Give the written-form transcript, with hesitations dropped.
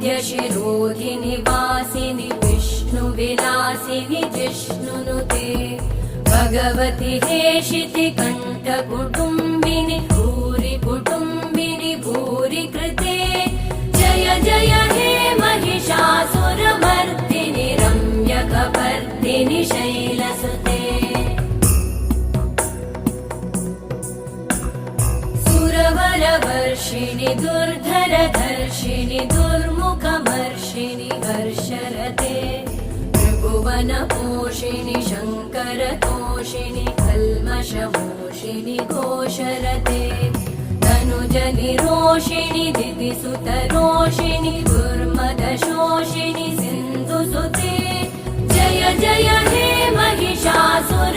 वरविन्द्यशिरोधिनि वासिनि विष्णुविलासिनि जिष्णुनुते भगवति हेशिति कण्ठकुटुम्बिनि भूरि कुटुम्बिनि भूरि कृते जय जय हे महिषासुरमर्दिनि रम्यकपर्दिनि शैलसुते सुरवरवर्षिणि दुर्धरधर्षिणि दुर्मुखमर्षिणि हर्षरते त्रिभुवनपोषिणि शङ्करतोषिणि कल्मषमोषिणि घोषरते तनुजनिरोषिणि दितिसुतरोषिणि दुर्मदशोषिणि सिन्धुसुते जय जय हे महिषासुर